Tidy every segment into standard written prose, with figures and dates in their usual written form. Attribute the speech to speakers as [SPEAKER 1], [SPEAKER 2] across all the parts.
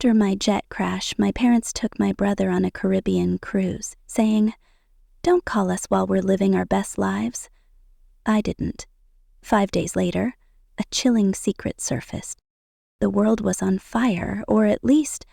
[SPEAKER 1] After my jet crash, my parents took my brother on a Caribbean cruise, saying, "Don't call us while we're living our best lives." I didn't. 5 days later, a chilling secret surfaced. The world was on fire, or at least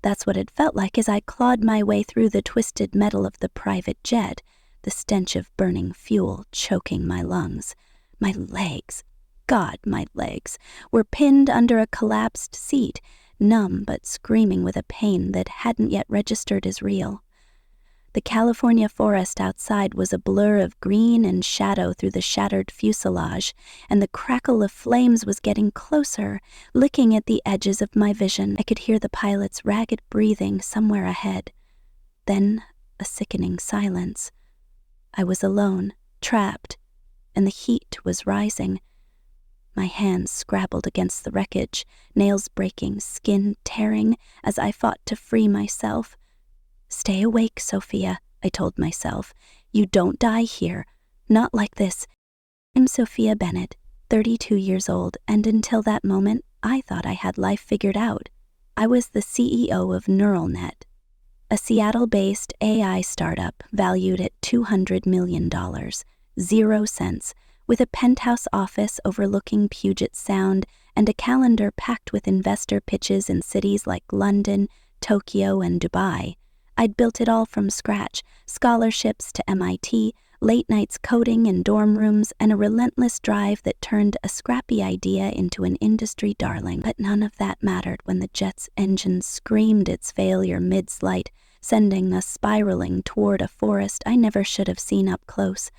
[SPEAKER 1] that's what it felt like as I clawed my way through the twisted metal of the private jet, the stench of burning fuel choking my lungs. My legs, God, my legs, were pinned under a collapsed seat, numb but screaming with a pain that hadn't yet registered as real. The California forest outside was a blur of green and shadow through the shattered fuselage, and the crackle of flames was getting closer, licking at the edges of my vision. I could hear the pilot's ragged breathing somewhere ahead. Then a sickening silence. I was alone, trapped, and the heat was rising. My hands scrabbled against the wreckage, nails breaking, skin tearing, as I fought to free myself. "Stay awake, Sophia," I told myself. "You don't die here. Not like this." I'm Sophia Bennett, 32 years old, and until that moment, I thought I had life figured out. I was the CEO of NeuralNet, a Seattle-based AI startup valued at $200 million, 0 cents, with a penthouse office overlooking Puget Sound and a calendar packed with investor pitches in cities like London, Tokyo, and Dubai. I'd built it all from scratch, scholarships to MIT, late nights coding in dorm rooms, and a relentless drive that turned a scrappy idea into an industry darling. But none of that mattered when the jet's engine screamed its failure mid-flight, sending us spiraling toward a forest I never should have seen up close.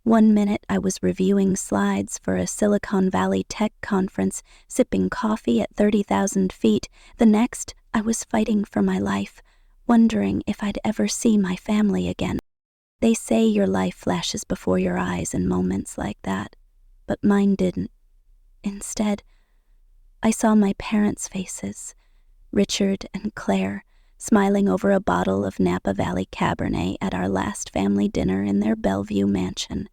[SPEAKER 1] 1 minute I was reviewing slides for a Silicon Valley tech conference, sipping coffee at 30,000 feet. The next, I was fighting for my life, wondering if I'd ever see my family again. They say your life flashes before your eyes in moments like that, but mine didn't. Instead, I saw my parents' faces, Richard and Claire, smiling over a bottle of Napa Valley Cabernet at our last family dinner in their Bellevue mansion.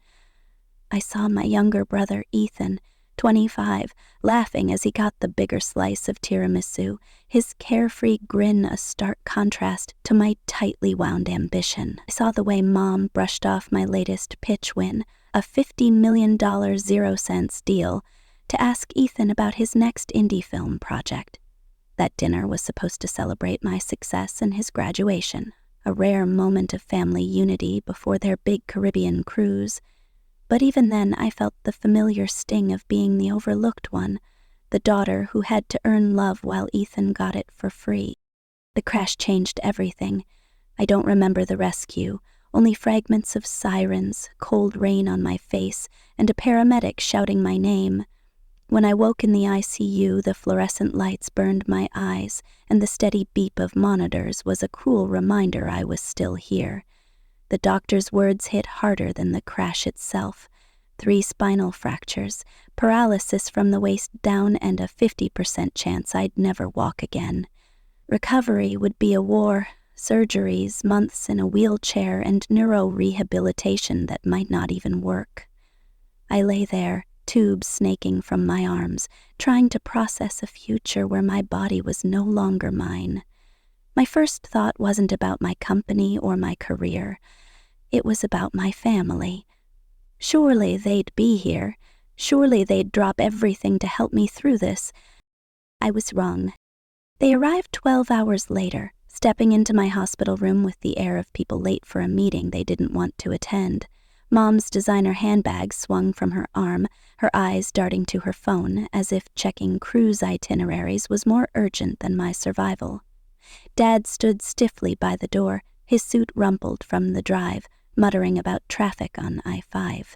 [SPEAKER 1] I saw my younger brother, Ethan, 25, laughing as he got the bigger slice of tiramisu, his carefree grin a stark contrast to my tightly wound ambition. I saw the way Mom brushed off my latest pitch win, a $50 million 0 cents deal, to ask Ethan about his next indie film project. That dinner was supposed to celebrate my success and his graduation, a rare moment of family unity before their big Caribbean cruise. But even then, I felt the familiar sting of being the overlooked one, the daughter who had to earn love while Ethan got it for free. The crash changed everything. I don't remember the rescue, only fragments of sirens, cold rain on my face, and a paramedic shouting my name. When I woke in the ICU, the fluorescent lights burned my eyes, and the steady beep of monitors was a cruel reminder I was still here. The doctor's words hit harder than the crash itself. 3 spinal fractures, paralysis from the waist down, and a 50% chance I'd never walk again. Recovery would be a war, surgeries, months in a wheelchair, and neuro-rehabilitation that might not even work. I lay there, tubes snaking from my arms, trying to process a future where my body was no longer mine. My first thought wasn't about my company or my career. It was about my family. Surely they'd be here. Surely they'd drop everything to help me through this. I was wrong. They arrived 12 hours later, stepping into my hospital room with the air of people late for a meeting they didn't want to attend. Mom's designer handbag swung from her arm, her eyes darting to her phone, as if checking cruise itineraries was more urgent than my survival. Dad stood stiffly by the door, his suit rumpled from the drive, muttering about traffic on I-5.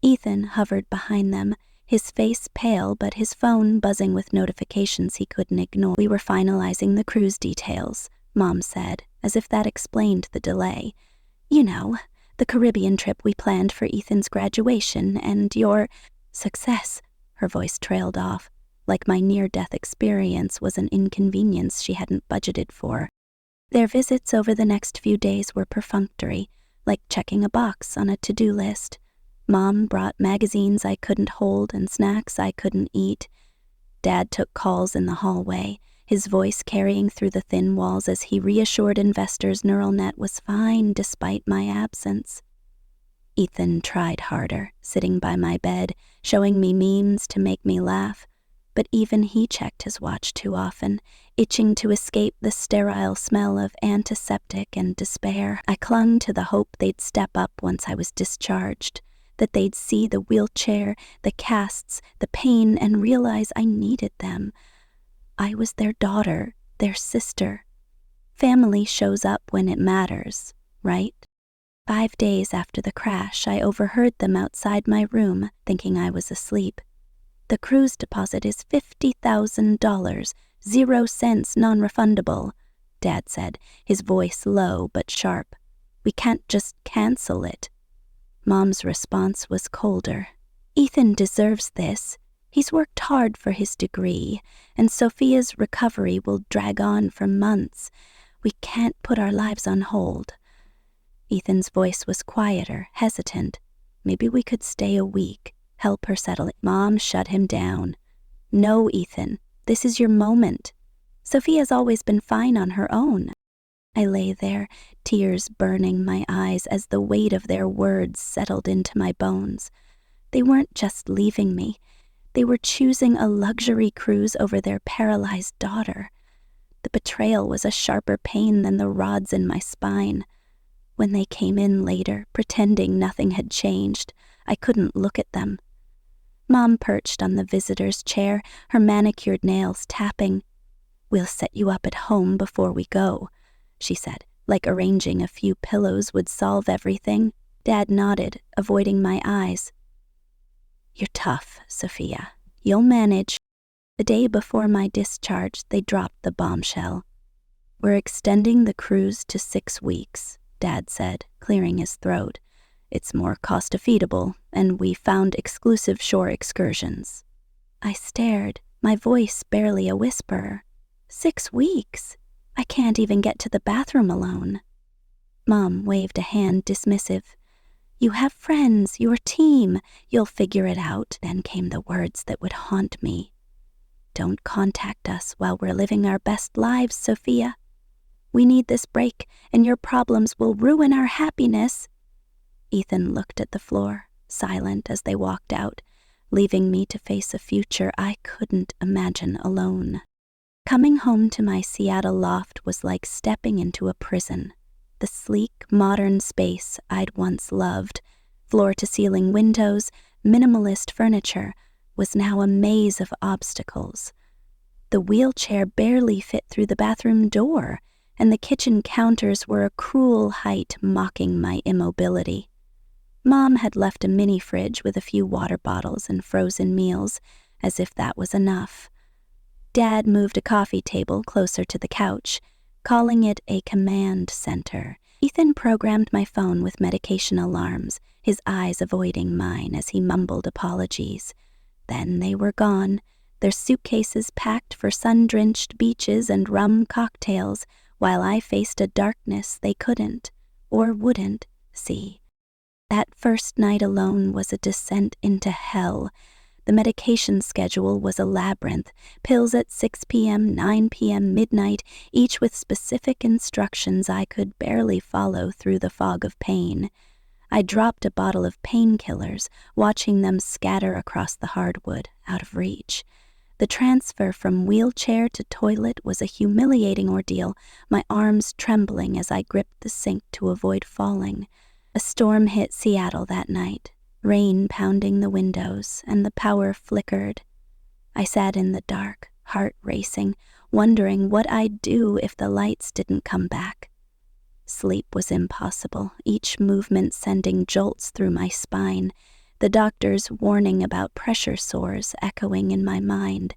[SPEAKER 1] Ethan hovered behind them, his face pale but his phone buzzing with notifications he couldn't ignore. "We were finalizing the cruise details," Mom said, as if that explained the delay. "You know, the Caribbean trip we planned for Ethan's graduation and your success." Her voice trailed off, like my near-death experience was an inconvenience she hadn't budgeted for. Their visits over the next few days were perfunctory, like checking a box on a to-do list. Mom brought magazines I couldn't hold and snacks I couldn't eat. Dad took calls in the hallway, his voice carrying through the thin walls as he reassured investors neural net was fine despite my absence. Ethan tried harder, sitting by my bed, showing me memes to make me laugh, but even he checked his watch too often, itching to escape the sterile smell of antiseptic and despair. I clung to the hope they'd step up once I was discharged, that they'd see the wheelchair, the casts, the pain, and realize I needed them. I was their daughter, their sister. Family shows up when it matters, right? 5 days after the crash, I overheard them outside my room, thinking I was asleep. The cruise deposit is $50,000, 0 cents non-refundable, Dad said, his voice low but sharp. We can't just cancel it. Mom's response was colder. Ethan deserves this. He's worked hard for his degree, and Sophia's recovery will drag on for months. We can't put our lives on hold. Ethan's voice was quieter, hesitant. Maybe we could stay a week, help her settle it. Mom shut him down. No, Ethan, this is your moment. Sophia's always been fine on her own. I lay there, tears burning my eyes as the weight of their words settled into my bones. They weren't just leaving me. They were choosing a luxury cruise over their paralyzed daughter. The betrayal was a sharper pain than the rods in my spine. When they came in later, pretending nothing had changed, I couldn't look at them. Mom perched on the visitor's chair, her manicured nails tapping. "We'll set you up at home before we go," she said, like arranging a few pillows would solve everything. Dad nodded, avoiding my eyes. "You're tough, Sophia. You'll manage." The day before my discharge, they dropped the bombshell. "We're extending the cruise to 6 weeks, Dad said, clearing his throat. "It's more cost-effective, and we found exclusive shore excursions." I stared, my voice barely a whisper. 6 weeks? I can't even get to the bathroom alone. Mom waved a hand dismissive. "You have friends, your team. You'll figure it out." Then came the words that would haunt me. "Don't contact us while we're living our best lives, Sophia. We need this break, and your problems will ruin our happiness." Ethan looked at the floor, silent as they walked out, leaving me to face a future I couldn't imagine alone. Coming home to my Seattle loft was like stepping into a prison. The sleek, modern space I'd once loved, floor-to-ceiling windows, minimalist furniture, was now a maze of obstacles. The wheelchair barely fit through the bathroom door, and the kitchen counters were a cruel height mocking my immobility. Mom had left a mini fridge with a few water bottles and frozen meals, as if that was enough. Dad moved a coffee table closer to the couch, calling it a command center. Ethan programmed my phone with medication alarms, his eyes avoiding mine as he mumbled apologies. Then they were gone, their suitcases packed for sun-drenched beaches and rum cocktails, while I faced a darkness they couldn't, or wouldn't, see. That first night alone was a descent into hell. The medication schedule was a labyrinth, pills at 6 p.m., 9 p.m., midnight, each with specific instructions I could barely follow through the fog of pain. I dropped a bottle of painkillers, watching them scatter across the hardwood, out of reach. The transfer from wheelchair to toilet was a humiliating ordeal, my arms trembling as I gripped the sink to avoid falling. A storm hit Seattle that night, rain pounding the windows, and the power flickered. I sat in the dark, heart racing, wondering what I'd do if the lights didn't come back. Sleep was impossible, each movement sending jolts through my spine, the doctor's warning about pressure sores echoing in my mind.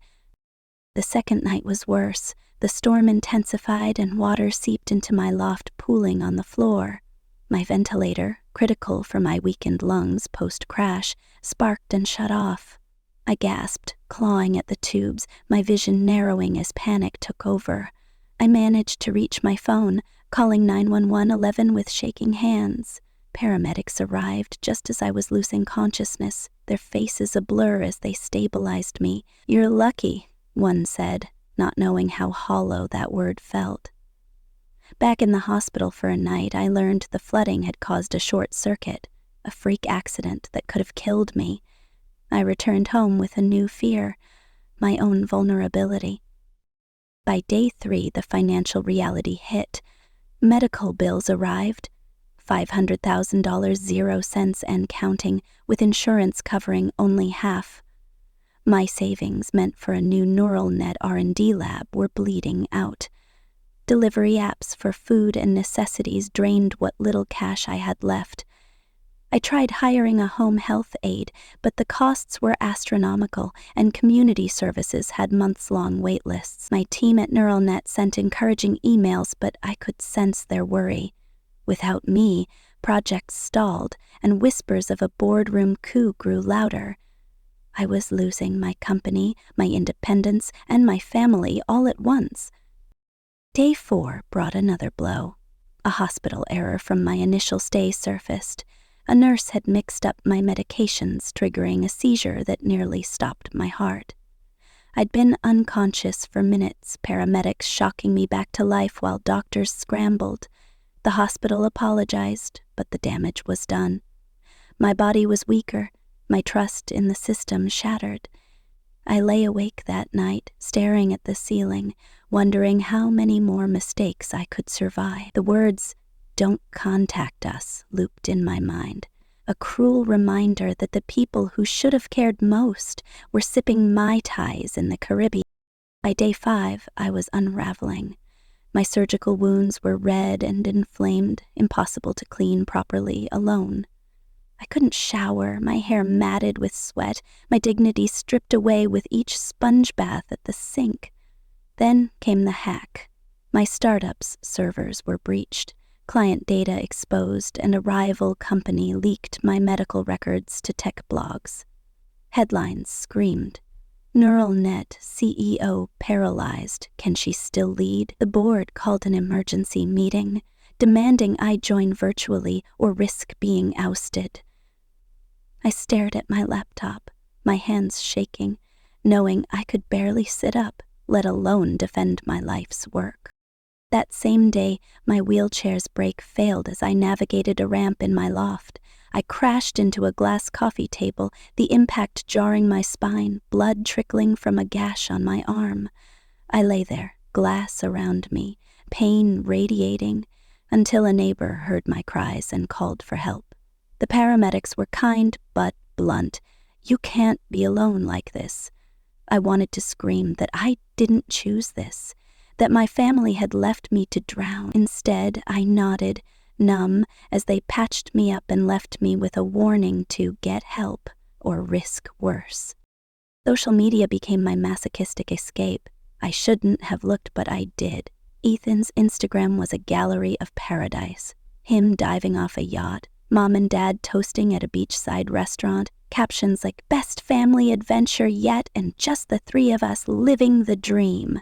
[SPEAKER 1] The second night was worse. The storm intensified and water seeped into my loft, pooling on the floor. My ventilator, critical for my weakened lungs post-crash, sparked and shut off. I gasped, clawing at the tubes, my vision narrowing as panic took over. I managed to reach my phone, calling 911 with shaking hands. Paramedics arrived just as I was losing consciousness, their faces a blur as they stabilized me. "You're lucky," one said. not knowing how hollow that word felt. Back in the hospital for a night, I learned the flooding had caused a short circuit, a freak accident that could have killed me. I returned home with a new fear, my own vulnerability. By day 3, the financial reality hit. Medical bills arrived, $500,000, 0 cents and counting, with insurance covering only half. My savings meant for a new neural net R&D lab were bleeding out. Delivery apps for food and necessities drained what little cash I had left. I tried hiring a home health aide, but the costs were astronomical, and community services had months-long wait lists. My team at NeuralNet sent encouraging emails, but I could sense their worry. Without me, projects stalled, and whispers of a boardroom coup grew louder. I was losing my company, my independence, and my family all at once. Day 4 brought another blow. A hospital error from my initial stay surfaced. A nurse had mixed up my medications, triggering a seizure that nearly stopped my heart. I'd been unconscious for minutes, paramedics shocking me back to life while doctors scrambled. The hospital apologized, but the damage was done. My body was weaker, my trust in the system shattered. I lay awake that night, staring at the ceiling, wondering how many more mistakes I could survive. The words, "Don't contact us," looped in my mind, a cruel reminder that the people who should have cared most were sipping Mai Tais in the Caribbean. By day 5, I was unraveling. My surgical wounds were red and inflamed, impossible to clean properly alone. I couldn't shower, my hair matted with sweat, my dignity stripped away with each sponge bath at the sink. Then came the hack. My startup's servers were breached, client data exposed, and a rival company leaked my medical records to tech blogs. Headlines screamed, "NeuralNet CEO paralyzed. Can she still lead?" The board called an emergency meeting, demanding I join virtually or risk being ousted. I stared at my laptop, my hands shaking, knowing I could barely sit up, let alone defend my life's work. That same day, my wheelchair's brake failed as I navigated a ramp in my loft. I crashed into a glass coffee table, the impact jarring my spine, blood trickling from a gash on my arm. I lay there, glass around me, pain radiating, until a neighbor heard my cries and called for help. The paramedics were kind but blunt. "You can't be alone like this." I wanted to scream that I didn't choose this, that my family had left me to drown. Instead, I nodded, numb, as they patched me up and left me with a warning to get help or risk worse. Social media became my masochistic escape. I shouldn't have looked, but I did. Ethan's Instagram was a gallery of paradise. Him diving off a yacht, Mom and Dad toasting at a beachside restaurant, captions like "best family adventure yet" and "just the 3 of us living the dream."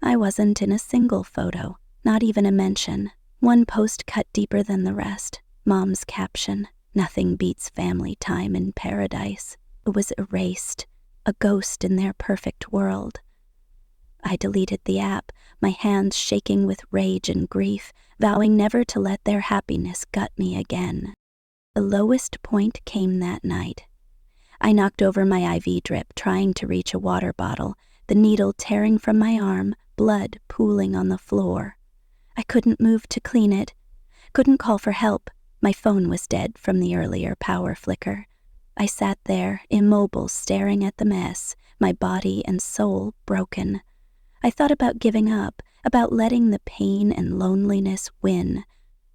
[SPEAKER 1] I wasn't in a single photo, not even a mention. One post cut deeper than the rest. Mom's caption, "Nothing beats family time in paradise." It was erased, a ghost in their perfect world. I deleted the app, my hands shaking with rage and grief, vowing never to let their happiness gut me again. The lowest point came that night. I knocked over my IV drip, trying to reach a water bottle, the needle tearing from my arm, blood pooling on the floor. I couldn't move to clean it, couldn't call for help. My phone was dead from the earlier power flicker. I sat there, immobile, staring at the mess, my body and soul broken. I thought about giving up, about letting the pain and loneliness win.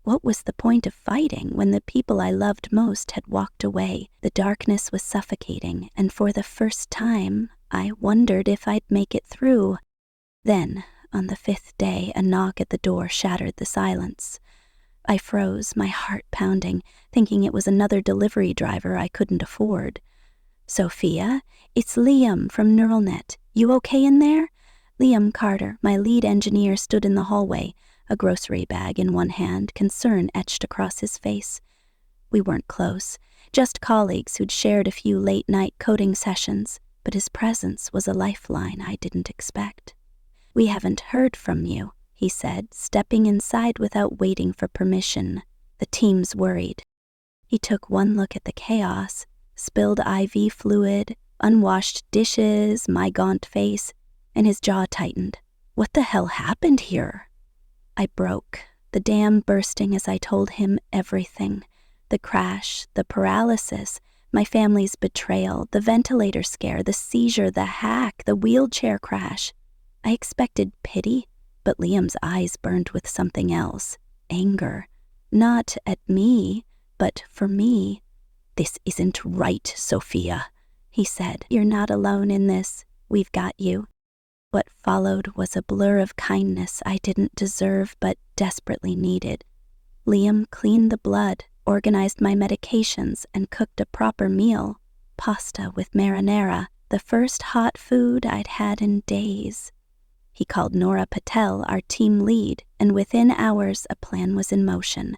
[SPEAKER 1] What was the point of fighting when the people I loved most had walked away? The darkness was suffocating, and for the first time, I wondered if I'd make it through. Then, on the 5th day, a knock at the door shattered the silence. I froze, my heart pounding, thinking it was another delivery driver I couldn't afford. "Sophia, it's Liam from NeuralNet. You okay in there?" Liam Carter, my lead engineer, stood in the hallway, a grocery bag in one hand, concern etched across his face. We weren't close, just colleagues who'd shared a few late-night coding sessions. but his presence was a lifeline I didn't expect. "We haven't heard from you," he said, stepping inside without waiting for permission. "The team's worried." He took one look at the chaos, spilled IV fluid, unwashed dishes, my gaunt face, and his jaw tightened. "What the hell happened here?" I broke, the dam bursting as I told him everything. The crash, the paralysis, my family's betrayal, the ventilator scare, the seizure, the hack, the wheelchair crash. I expected pity, but Liam's eyes burned with something else. Anger. Not at me, but for me. "This isn't right, Sophia," he said. "You're not alone in this. We've got you." What followed was a blur of kindness I didn't deserve but desperately needed. Liam cleaned the blood, organized my medications, and cooked a proper meal. Pasta with marinara, the first hot food I'd had in days. He called Nora Patel, our team lead, and within hours a plan was in motion.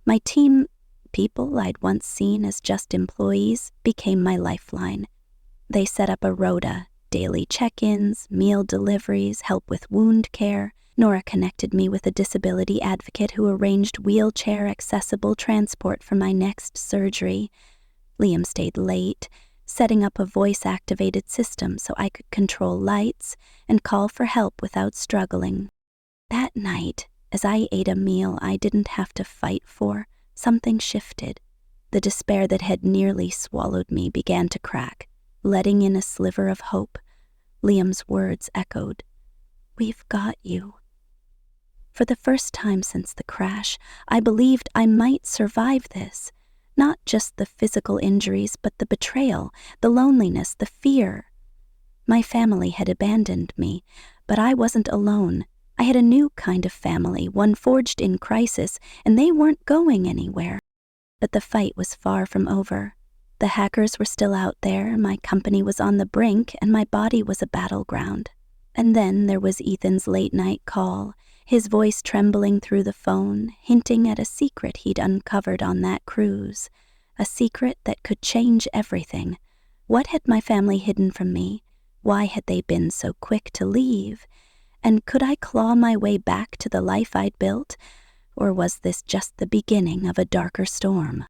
[SPEAKER 1] My team, people I'd once seen as just employees, became my lifeline. They set up a rota, daily check-ins, meal deliveries, help with wound care. Nora connected me with a disability advocate who arranged wheelchair-accessible transport for my next surgery. Liam stayed late, setting up a voice-activated system so I could control lights and call for help without struggling. That night, as I ate a meal I didn't have to fight for, something shifted. The despair that had nearly swallowed me began to crack, letting in a sliver of hope. Liam's words echoed, "We've got you." For the first time since the crash, I believed I might survive this. Not just the physical injuries, but the betrayal, the loneliness, the fear. My family had abandoned me, but I wasn't alone. I had a new kind of family, one forged in crisis, and they weren't going anywhere. But the fight was far from over. The hackers were still out there, my company was on the brink, and my body was a battleground. And then there was Ethan's late-night call, his voice trembling through the phone, hinting at a secret he'd uncovered on that cruise, a secret that could change everything. What had my family hidden from me? Why had they been so quick to leave? And could I claw my way back to the life I'd built? Or was this just the beginning of a darker storm?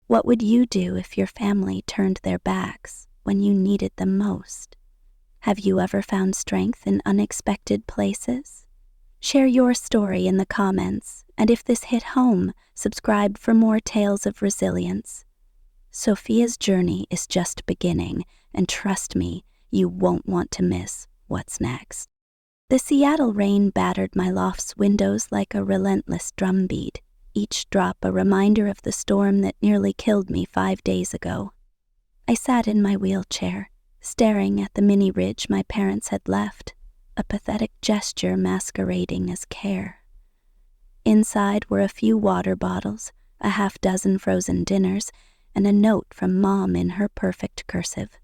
[SPEAKER 1] What would you do if your family turned their backs when you needed them most? Have you ever found strength in unexpected places? Share your story in the comments, and if this hit home, subscribe for more tales of resilience. Sophia's journey is just beginning, and trust me, you won't want to miss what's next. The Seattle rain battered my loft's windows like a relentless drumbeat, each drop a reminder of the storm that nearly killed me 5 days ago. I sat in my wheelchair, staring at the mini ridge my parents had left, a pathetic gesture masquerading as care. Inside were a few water bottles, a half-dozen frozen dinners, and a note from Mom in her perfect cursive.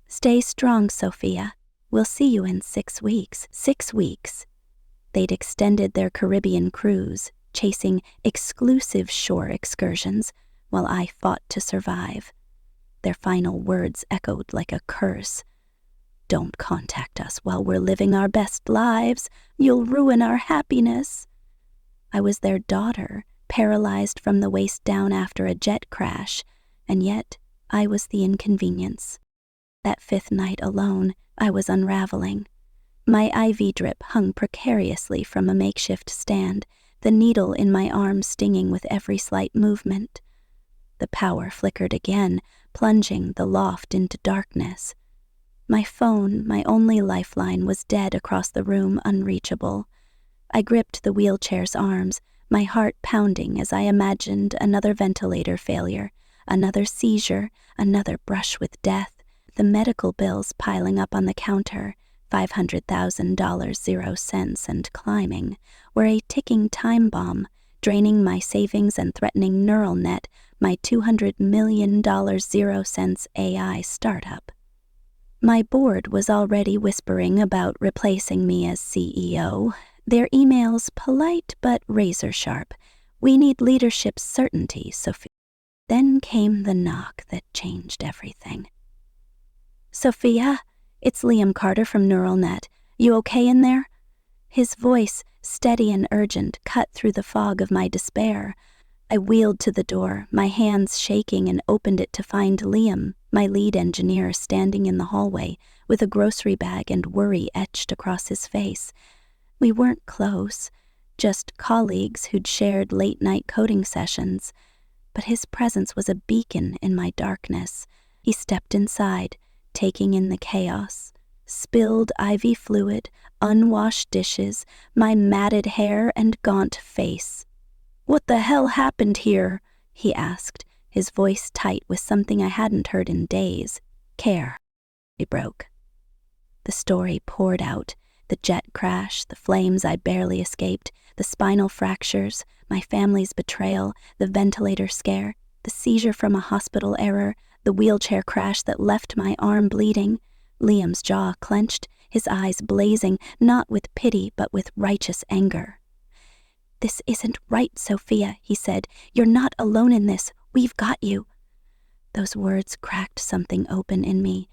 [SPEAKER 1] "Stay strong, Sophia. We'll see you in 6 weeks." 6 weeks. They'd extended their Caribbean cruise, chasing exclusive shore excursions, while I fought to survive. Their final words echoed like a curse. "Don't contact us while we're living our best lives. You'll ruin our happiness." I was their daughter, paralyzed from the waist down after a jet crash, and yet I was the inconvenience. That 5th night alone, I was unraveling. My IV drip hung precariously from a makeshift stand, the needle in my arm stinging with every slight movement. The power flickered again, plunging the loft into darkness. My phone, my only lifeline, was dead across the room, unreachable. I gripped the wheelchair's arms, my heart pounding as I imagined another ventilator failure, another seizure, another brush with death, the medical bills piling up on the counter, $500,000 0 cents and climbing, were a ticking time bomb, draining my savings and threatening neural net, my $200 million 0 cents AI startup. My board was already whispering about replacing me as CEO, their emails polite but razor-sharp. "We need leadership certainty, Sophia." Then came the knock that changed everything. Sophia, it's Liam Carter from NeuralNet. You okay in there? His voice, steady and urgent, cut through the fog of my despair. I wheeled to the door, my hands shaking, and opened it to find Liam, my lead engineer, standing in the hallway with a grocery bag and worry etched across his face. We weren't close, just colleagues who'd shared late-night coding sessions, but his presence was a beacon in my darkness. He stepped inside, taking in the chaos. Spilled IV fluid, unwashed dishes, my matted hair and gaunt face. "What the hell happened here?" he asked, his voice tight with something I hadn't heard in days. Care. It broke. The story poured out. The jet crash, the flames I barely escaped, the spinal fractures, my family's betrayal, the ventilator scare, the seizure from a hospital error, the wheelchair crash that left my arm bleeding. Liam's jaw clenched, his eyes blazing, not with pity but with righteous anger. "This isn't right, Sophia," he said. "You're not alone in this. We've got you." Those words cracked something open in me,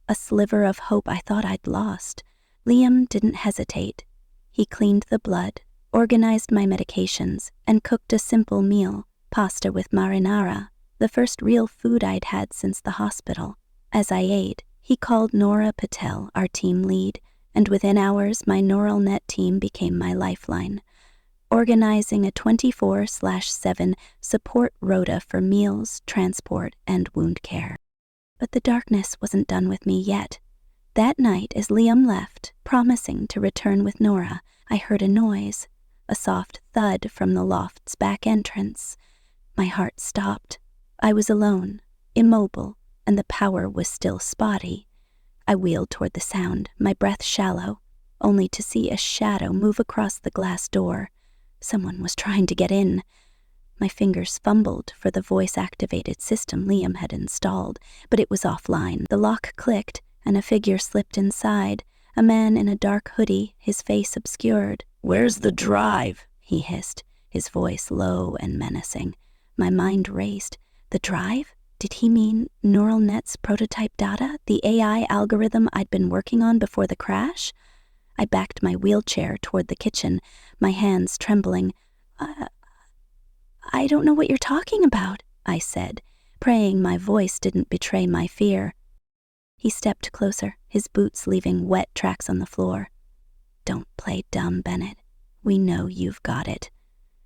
[SPEAKER 1] a sliver of hope I thought I'd lost. Liam didn't hesitate. He cleaned the blood, organized my medications, and cooked a simple meal, pasta with marinara, the first real food I'd had since the hospital. As I ate, he called Nora Patel, our team lead, and within hours my NeuralNet team became my lifeline, organizing a 24/7 support rota for meals, transport, and wound care. But the darkness wasn't done with me yet. That night, as Liam left, promising to return with Nora, I heard a noise, a soft thud from the loft's back entrance. My heart stopped. I was alone, immobile, and the power was still spotty. I wheeled toward the sound, my breath shallow, only to see a shadow move across the glass door. Someone was trying to get in. My fingers fumbled for the voice-activated system Liam had installed, but it was offline. The lock clicked, and a figure slipped inside, a man in a dark hoodie, his face obscured. "Where's the drive?" he hissed, his voice low and menacing. My mind raced. The drive? Did he mean NeuralNet's prototype data, the AI algorithm I'd been working on before the crash? I backed my wheelchair toward the kitchen, my hands trembling. I don't know what you're talking about," I said, praying my voice didn't betray my fear. He stepped closer, his boots leaving wet tracks on the floor. "Don't play dumb, Bennett. We know you've got it."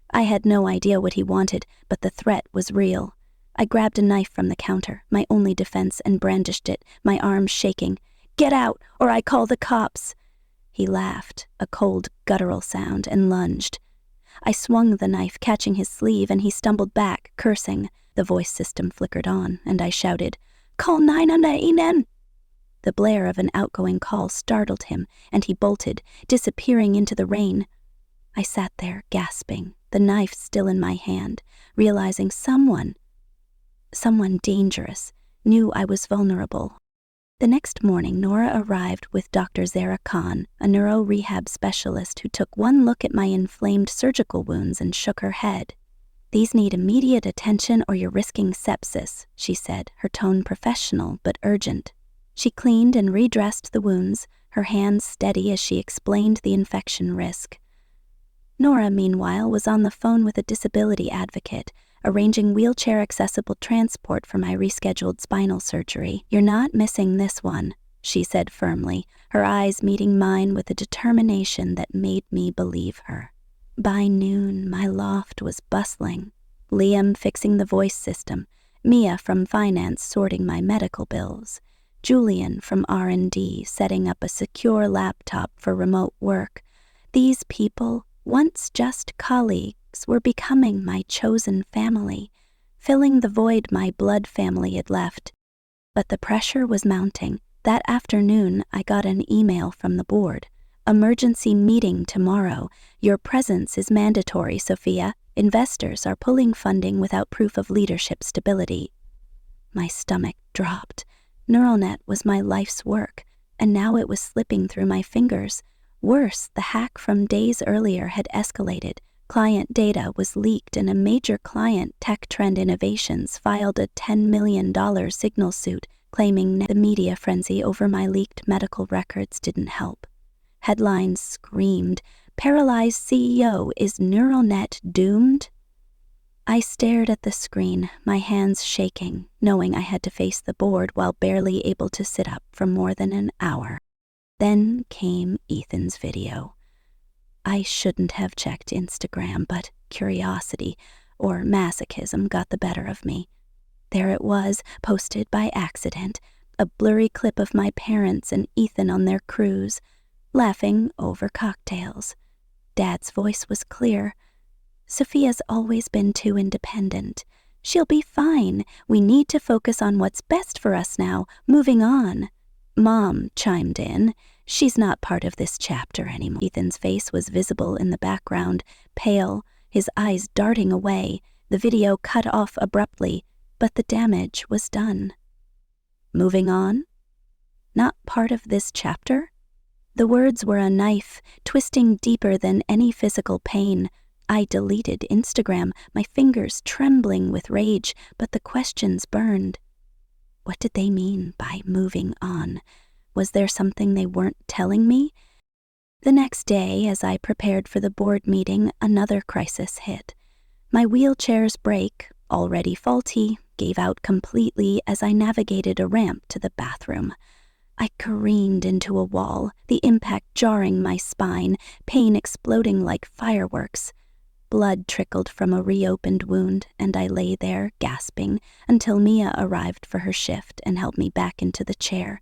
[SPEAKER 1] I had no idea what he wanted, but the threat was real. I grabbed a knife from the counter, my only defense, and brandished it, my arms shaking. "Get out, or I call the cops." He laughed, a cold, guttural sound, and lunged. I swung the knife, catching his sleeve, and he stumbled back, cursing. The voice system flickered on, and I shouted, "Call 999!" The blare of an outgoing call startled him, and he bolted, disappearing into the rain. I sat there, gasping, the knife still in my hand, realizing someone dangerous, knew I was vulnerable. The next morning, Nora arrived with Dr. Zara Khan, a neuro-rehab specialist who took one look at my inflamed surgical wounds and shook her head. "These need immediate attention or you're risking sepsis," she said, her tone professional but urgent. She cleaned and redressed the wounds, her hands steady as she explained the infection risk. Nora, meanwhile, was on the phone with a disability advocate, arranging wheelchair-accessible transport for my rescheduled spinal surgery. "You're not missing this one," she said firmly, her eyes meeting mine with a determination that made me believe her. By noon, my loft was bustling. Liam fixing the voice system, Mia from finance sorting my medical bills, Julian from R&D setting up a secure laptop for remote work. These people, once just colleagues, were becoming my chosen family, filling the void my blood family had left. But the pressure was mounting. That afternoon, I got an email from the board. "Emergency meeting tomorrow. Your presence is mandatory, Sophia. Investors are pulling funding without proof of leadership stability." My stomach dropped. NeuralNet was my life's work, and now it was slipping through my fingers. Worse, the hack from days earlier had escalated. Client data was leaked, and a major client, Tech Trend Innovations, filed a $10 million signal suit claiming the media frenzy over my leaked medical records didn't help. Headlines screamed, "Paralyzed CEO, is neural net doomed?" I stared at the screen, my hands shaking, knowing I had to face the board while barely able to sit up for more than an hour. Then came Ethan's video. I shouldn't have checked Instagram, but curiosity, or masochism, got the better of me. There it was, posted by accident, a blurry clip of my parents and Ethan on their cruise, laughing over cocktails. Dad's voice was clear. "Sophia's always been too independent. She'll be fine. We need to focus on what's best for us now, moving on." Mom chimed in. "She's not part of this chapter anymore." Ethan's face was visible in the background, pale, his eyes darting away. The video cut off abruptly, but the damage was done. Moving on? Not part of this chapter? The words were a knife, twisting deeper than any physical pain. I deleted Instagram, my fingers trembling with rage, but the questions burned. What did they mean by moving on? Was there something they weren't telling me? The next day, as I prepared for the board meeting, another crisis hit. My wheelchair's brake, already faulty, gave out completely as I navigated a ramp to the bathroom. I careened into a wall, the impact jarring my spine, pain exploding like fireworks. Blood trickled from a reopened wound, and I lay there, gasping, until Mia arrived for her shift and helped me back into the chair.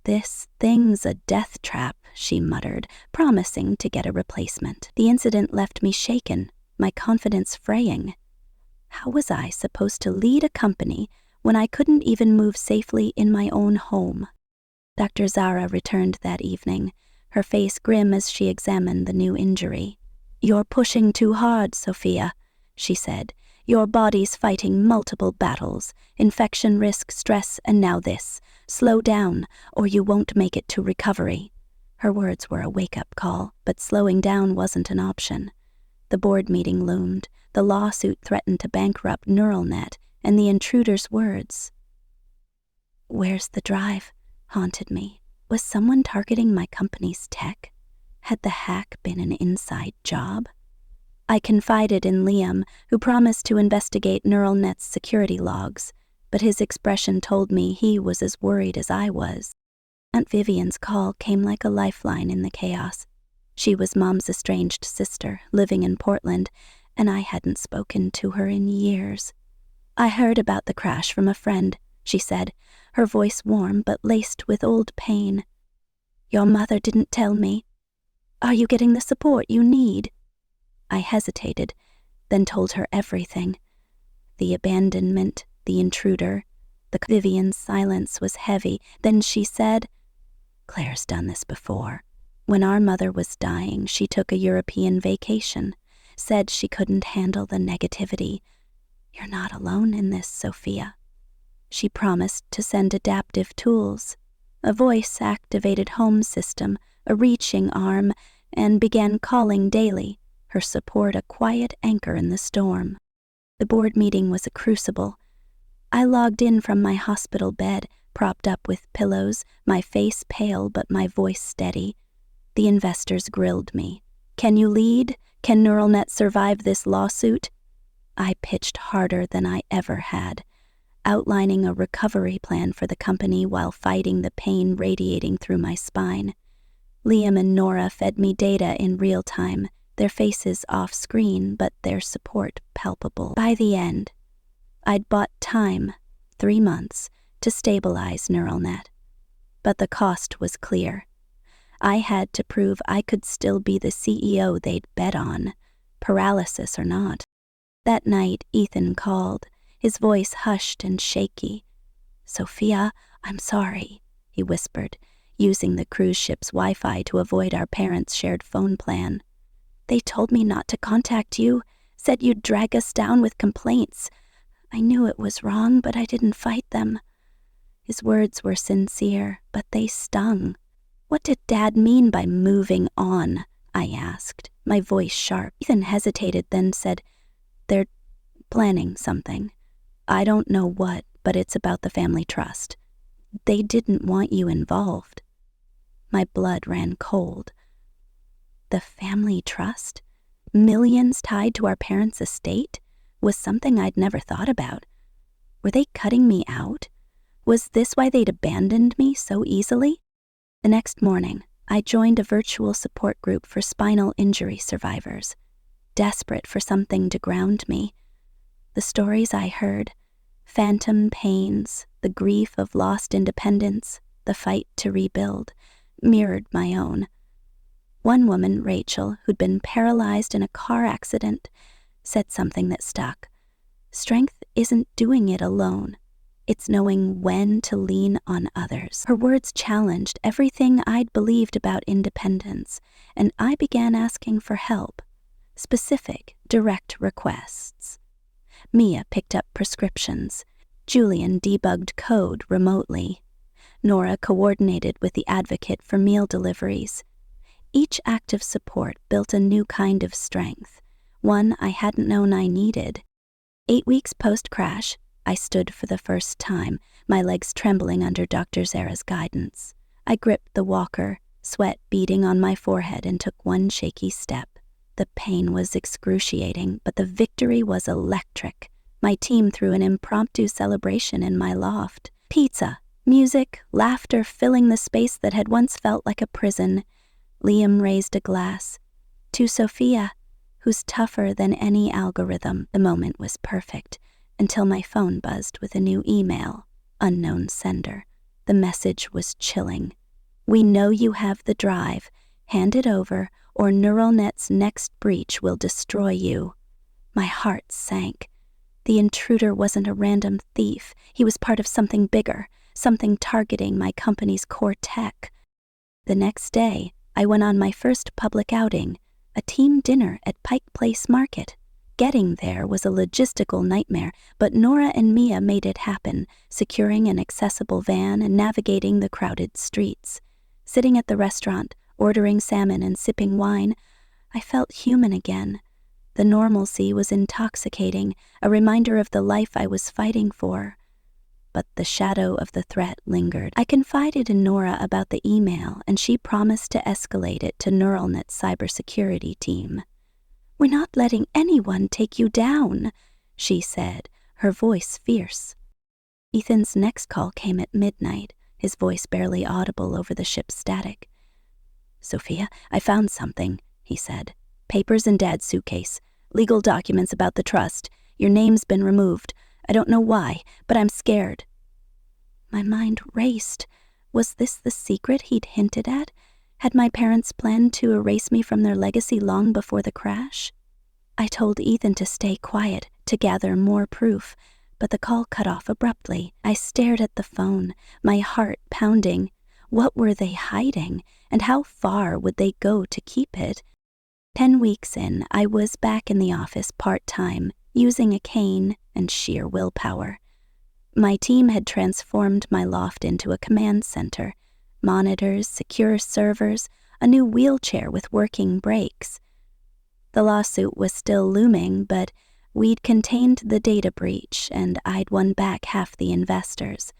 [SPEAKER 1] "This thing's a death trap," she muttered, promising to get a replacement. The incident left me shaken, my confidence fraying. How was I supposed to lead a company when I couldn't even move safely in my own home? Dr. Zara returned that evening, her face grim as she examined the new injury. "You're pushing too hard, Sophia," she said. "Your body's fighting multiple battles, infection risk, stress, and now this. Slow down, or you won't make it to recovery." Her words were a wake-up call, but slowing down wasn't an option. The board meeting loomed. The lawsuit threatened to bankrupt NeuralNet, and the intruder's words, "Where's the drive?" haunted me. Was someone targeting my company's tech? Had the hack been an inside job? I confided in Liam, who promised to investigate NeuralNet's security logs, but his expression told me he was as worried as I was. Aunt Vivian's call came like a lifeline in the chaos. She was Mom's estranged sister, living in Portland, and I hadn't spoken to her in years. "I heard about the crash from a friend," she said, her voice warm but laced with old pain. "Your mother didn't tell me. Are you getting the support you need?" I hesitated, then told her everything. The abandonment, the intruder, Vivian's silence was heavy. Then she said, "Claire's done this before. When our mother was dying, she took a European vacation, said she couldn't handle the negativity. You're not alone in this, Sophia." She promised to send adaptive tools, a voice-activated home system, a reaching arm, and began calling daily, her support a quiet anchor in the storm. The board meeting was a crucible. I logged in from my hospital bed, propped up with pillows, my face pale but my voice steady. The investors grilled me. "Can you lead? Can NeuralNet survive this lawsuit?" I pitched harder than I ever had, outlining a recovery plan for the company while fighting the pain radiating through my spine. Liam and Nora fed me data in real time, their faces off-screen but their support palpable. By the end, I'd bought time, 3 months, to stabilize NeuralNet. But the cost was clear. I had to prove I could still be the CEO they'd bet on, paralysis or not. That night, Ethan called, his voice hushed and shaky. "Sophia, I'm sorry," he whispered, using the cruise ship's Wi-Fi to avoid our parents' shared phone plan. "They told me not to contact you, said you'd drag us down with complaints. I knew it was wrong, but I didn't fight them." His words were sincere, but they stung. "What did Dad mean by moving on?" I asked, my voice sharp. Ethan hesitated, then said, "They're planning something. I don't know what, but it's about the family trust. They didn't want you involved. My blood ran cold. The family trust, millions tied to our parents' estate, was something I'd never thought about. Were they cutting me out? Was this why they'd abandoned me so easily? The next morning, I joined a virtual support group for spinal injury survivors, desperate for something to ground me. The stories I heard, phantom pains, the grief of lost independence, the fight to rebuild, mirrored my own. One woman, Rachel, who'd been paralyzed in a car accident, said something that stuck. Strength isn't doing it alone. It's knowing when to lean on others. Her words challenged everything I'd believed about independence, and I began asking for help, specific, direct requests. Mia picked up prescriptions. Julian debugged code remotely. Nora coordinated with the advocate for meal deliveries. Each act of support built a new kind of strength, one I hadn't known I needed. 8 weeks post-crash, I stood for the first time, my legs trembling under Dr. Zara's guidance. I gripped the walker, sweat beading on my forehead, and took one shaky step. The pain was excruciating, but the victory was electric. My team threw an impromptu celebration in my loft. Pizza, music, laughter filling the space that had once felt like a prison. Liam raised a glass. To Sophia, who's tougher than any algorithm. The moment was perfect, until my phone buzzed with a new email. Unknown sender. The message was chilling. We know you have the drive. Hand it over, or neural net's next breach will destroy you. My heart sank. The intruder wasn't a random thief. He was part of something bigger, something targeting my company's core tech. The next day, I went on my first public outing, a team dinner at Pike Place Market. Getting there was a logistical nightmare, but Nora and Mia made it happen, securing an accessible van and navigating the crowded streets. Sitting at the restaurant, ordering salmon and sipping wine, I felt human again. The normalcy was intoxicating, a reminder of the life I was fighting for. But the shadow of the threat lingered. I confided in Nora about the email, and she promised to escalate it to NeuralNet's cybersecurity team. "We're not letting anyone take you down," she said, her voice fierce. Ethan's next call came at midnight, his voice barely audible over the ship's static. "Sophia, I found something," he said. "Papers in Dad's suitcase. Legal documents about the trust. Your name's been removed. I don't know why, but I'm scared." My mind raced. Was this the secret he'd hinted at? Had my parents planned to erase me from their legacy long before the crash? I told Ethan to stay quiet, to gather more proof, but the call cut off abruptly. I stared at the phone, my heart pounding. What were they hiding, and how far would they go to keep it? 10 weeks in, I was back in the office part-time, using a cane and sheer willpower. My team had transformed my loft into a command center. Monitors, secure servers, a new wheelchair with working brakes. The lawsuit was still looming, but we'd contained the data breach, and I'd won back half the investors.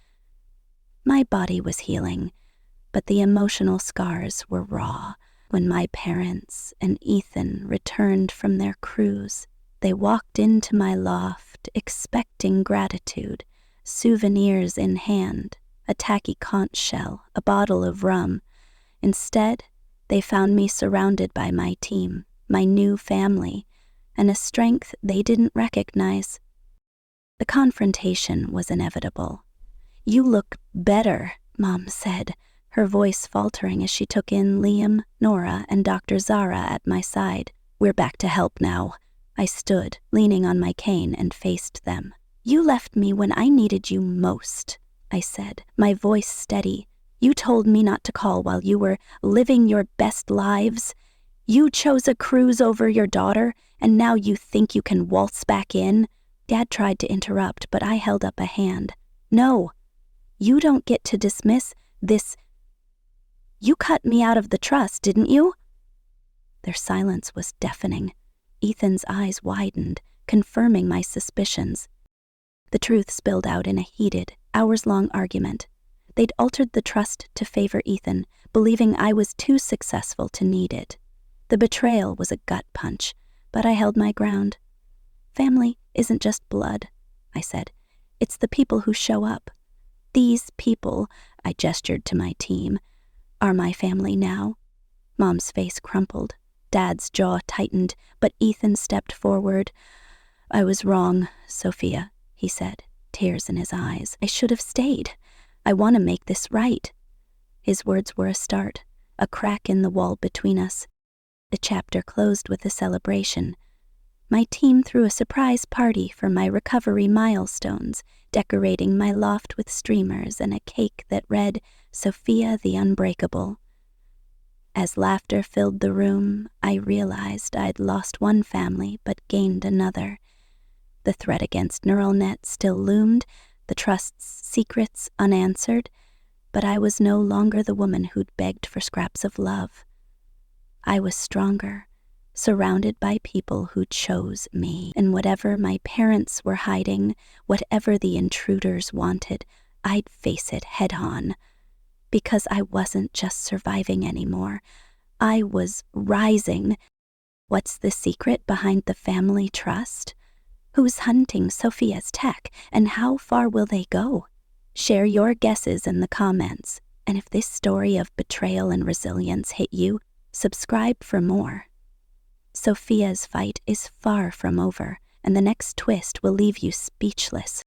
[SPEAKER 1] My body was healing, but the emotional scars were raw. When my parents and Ethan returned from their cruise, they walked into my loft expecting gratitude, souvenirs in hand, a tacky conch shell, a bottle of rum. Instead, they found me surrounded by my team, my new family, and a strength they didn't recognize. The confrontation was inevitable. "You look better," Mom said, her voice faltering as she took in Liam, Nora, and Dr. Zara at my side. "We're back to help now." I stood, leaning on my cane, and faced them. "You left me when I needed you most," I said, my voice steady. "You told me not to call while you were living your best lives. You chose a cruise over your daughter, and now you think you can waltz back in?" Dad tried to interrupt, but I held up a hand. "No, you don't get to dismiss this. You cut me out of the trust, didn't you?" Their silence was deafening. Ethan's eyes widened, confirming my suspicions. The truth spilled out in a heated, hours-long argument. They'd altered the trust to favor Ethan, believing I was too successful to need it. The betrayal was a gut punch, but I held my ground. Family isn't just blood, I said. It's the people who show up. These people, I gestured to my team, are my family now. Mom's face crumpled. Dad's jaw tightened, but Ethan stepped forward. I was wrong, Sophia, he said, tears in his eyes. I should have stayed. I want to make this right. His words were a start, a crack in the wall between us. The chapter closed with a celebration. My team threw a surprise party for my recovery milestones, decorating my loft with streamers and a cake that read, Sophia the Unbreakable. As laughter filled the room, I realized I'd lost one family but gained another. The threat against neural net still loomed, the trust's secrets unanswered, but I was no longer the woman who'd begged for scraps of love. I was stronger, surrounded by people who chose me, and whatever my parents were hiding, whatever the intruders wanted, I'd face it head-on. Because I wasn't just surviving anymore. I was rising. What's the secret behind the family trust? Who's hunting Sophia's tech, and how far will they go? Share your guesses in the comments, and if this story of betrayal and resilience hit you, subscribe for more. Sophia's fight is far from over, and the next twist will leave you speechless.